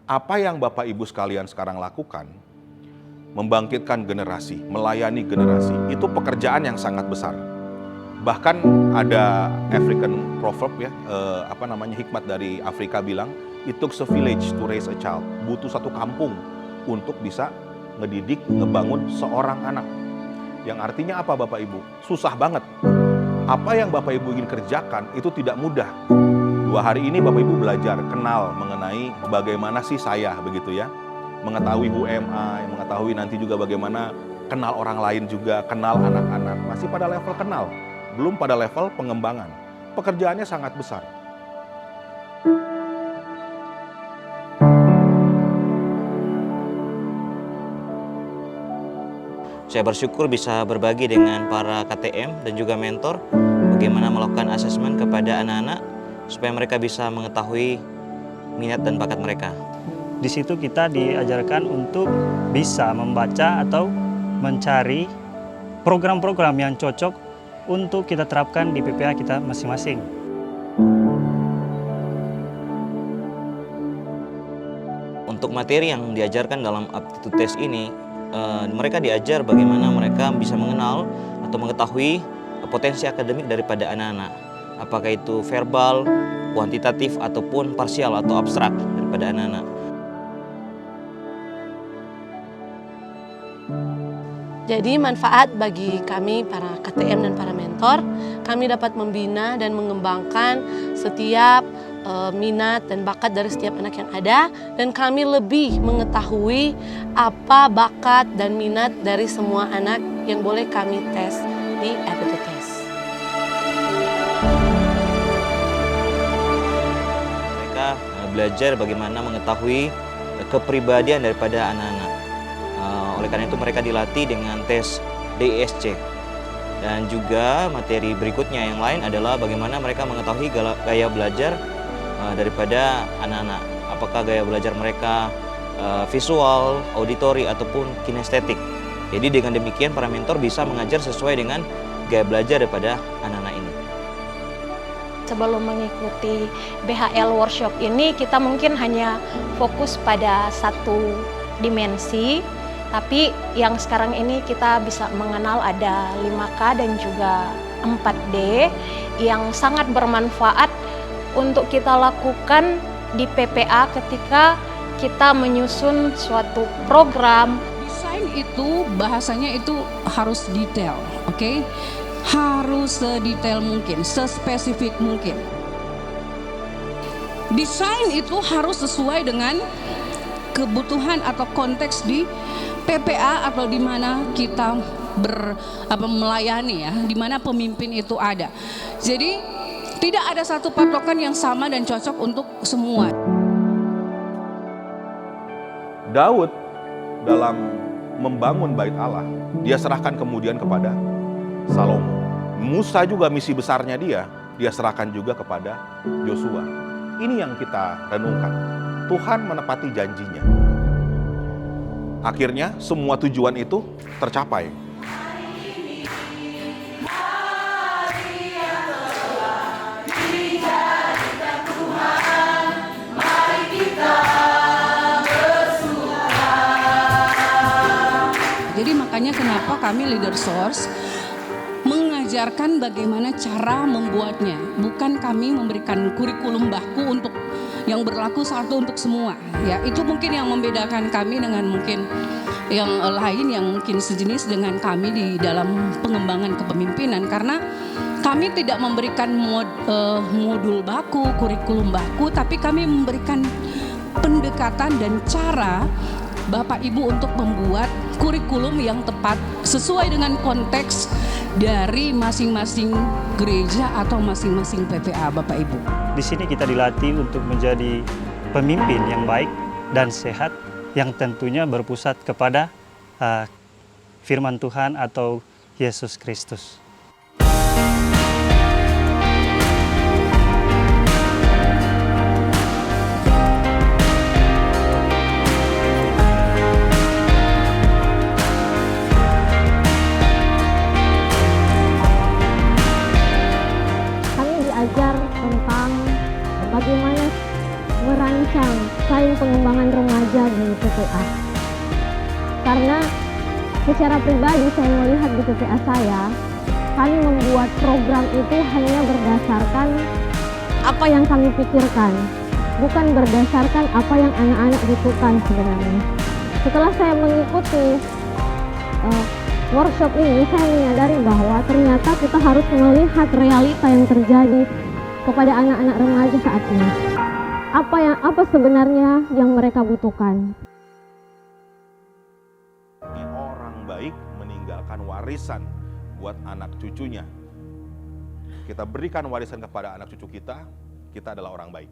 Apa yang Bapak Ibu sekalian sekarang lakukan, membangkitkan generasi, melayani generasi, itu pekerjaan yang sangat besar. Bahkan ada African proverb ya, hikmat dari Afrika bilang, it took a village to raise a child. Butuh satu kampung untuk bisa ngedidik, ngebangun seorang anak. Yang artinya apa Bapak Ibu? Susah banget. Apa yang Bapak Ibu ingin kerjakan itu tidak mudah. 2 hari ini Bapak Ibu belajar, kenal mengenai bagaimana sih saya begitu ya. Mengetahui who am I, mengetahui nanti juga bagaimana kenal orang lain juga, kenal anak-anak. Masih pada level kenal, belum pada level pengembangan. Pekerjaannya sangat besar. Saya bersyukur bisa berbagi dengan para KTM dan juga mentor bagaimana melakukan asesmen kepada anak-anak supaya mereka bisa mengetahui minat dan bakat mereka. Di situ kita diajarkan untuk bisa membaca atau mencari program-program yang cocok untuk kita terapkan di PPA kita masing-masing. Untuk materi yang diajarkan dalam aptitude test ini, mereka diajar bagaimana mereka bisa mengenal atau mengetahui potensi akademik daripada anak-anak. Apakah itu verbal, kuantitatif, ataupun parsial atau abstrak daripada anak-anak. Jadi manfaat bagi kami para KTM dan para mentor, kami dapat membina dan mengembangkan setiap minat dan bakat dari setiap anak yang ada, dan kami lebih mengetahui apa bakat dan minat dari semua anak yang boleh kami tes di aptitude test. Mereka belajar bagaimana mengetahui kepribadian daripada anak-anak. Oleh karena itu mereka dilatih dengan tes DISC. Dan juga materi berikutnya yang lain adalah bagaimana mereka mengetahui gaya belajar daripada anak-anak. Apakah gaya belajar mereka visual, auditori, ataupun kinestetik. Jadi dengan demikian para mentor bisa mengajar sesuai dengan gaya belajar daripada anak-anak ini. Sebelum mengikuti BHL workshop ini, kita mungkin hanya fokus pada satu dimensi, tapi yang sekarang ini kita bisa mengenal ada 5K dan juga 4D yang sangat bermanfaat untuk kita lakukan di PPA ketika kita menyusun suatu program. Desain itu bahasanya itu harus detail, oke? Harus sedetail mungkin, sespesifik mungkin. Desain itu harus sesuai dengan kebutuhan atau konteks di PPA atau di mana kita melayani ya, di mana pemimpin itu ada. Jadi tidak ada satu patokan yang sama dan cocok untuk semua. Daud dalam membangun bait Allah, dia serahkan kemudian kepada Salomo. Musa juga misi besarnya dia serahkan juga kepada Yosua. Ini yang kita renungkan. Tuhan menepati janjinya. Akhirnya semua tujuan itu tercapai. Jadi makanya kenapa kami Leader Source mengajarkan bagaimana cara membuatnya. Bukan kami memberikan kurikulum baku untuk yang berlaku satu untuk semua. Ya, itu mungkin yang membedakan kami dengan mungkin yang lain yang mungkin sejenis dengan kami di dalam pengembangan kepemimpinan, karena kami tidak memberikan modul baku, kurikulum baku, tapi kami memberikan pendekatan dan cara Bapak Ibu untuk membuat kurikulum yang tepat sesuai dengan konteks dari masing-masing gereja atau masing-masing PPA Bapak Ibu. Di sini kita dilatih untuk menjadi pemimpin yang baik dan sehat yang tentunya berpusat kepada firman Tuhan atau Yesus Kristus. Kami diajar tentang bagaimana merancang sains pengembangan remaja di PPA. Karena secara pribadi saya melihat di PPA saya, kami membuat program itu hanya berdasarkan apa yang kami pikirkan, bukan berdasarkan apa yang anak-anak butuhkan sebenarnya. Setelah saya mengikuti workshop ini, saya menyadari bahwa ternyata kita harus melihat realita yang terjadi kepada anak-anak remaja saat ini. Apa sebenarnya yang mereka butuhkan? Orang baik meninggalkan warisan buat anak cucunya. Kita berikan warisan kepada anak cucu kita, kita adalah orang baik.